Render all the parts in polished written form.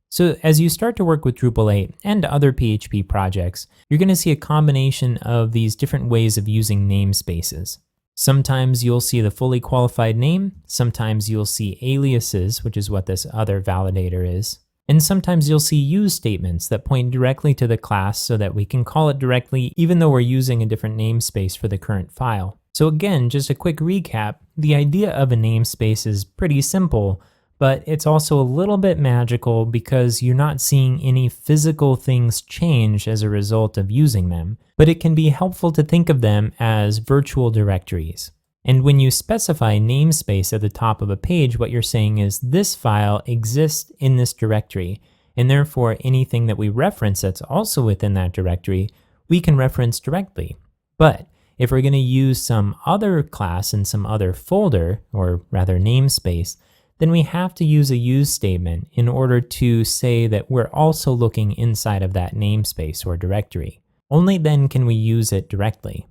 So as you start to work with Drupal 8 and other PHP projects, you're going to see a combination of these different ways of using namespaces. Sometimes you'll see the fully qualified name, sometimes you'll see aliases, which is what this other validator is, and sometimes you'll see use statements that point directly to the class so that we can call it directly even though we're using a different namespace for the current file. So again, just a quick recap, the idea of a namespace is pretty simple, but it's also a little bit magical because you're not seeing any physical things change as a result of using them, but it can be helpful to think of them as virtual directories. And when you specify namespace at the top of a page, what you're saying is this file exists in this directory, and therefore anything that we reference that's also within that directory, we can reference directly. But if we're going to use some other class in some other folder, or rather namespace, then we have to use a use statement in order to say that we're also looking inside of that namespace or directory. Only then can we use it directly.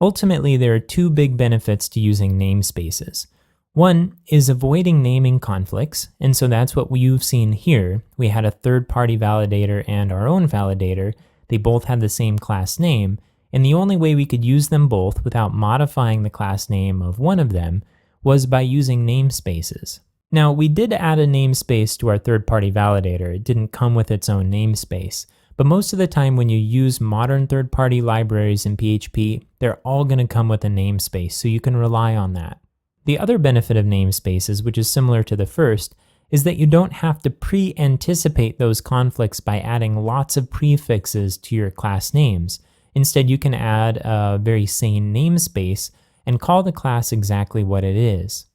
Ultimately, there are two big benefits to using namespaces. One is avoiding naming conflicts, and so that's what you've seen here. We had a third-party validator and our own validator. They both had the same class name, and the only way we could use them both without modifying the class name of one of them was by using namespaces. Now, we did add a namespace to our third-party validator. It didn't come with its own namespace. But most of the time when you use modern third-party libraries in PHP, they're all going to come with a namespace, so you can rely on that. The other benefit of namespaces, which is similar to the first, is that you don't have to pre-anticipate those conflicts by adding lots of prefixes to your class names. Instead, you can add a very sane namespace and call the class exactly what it is.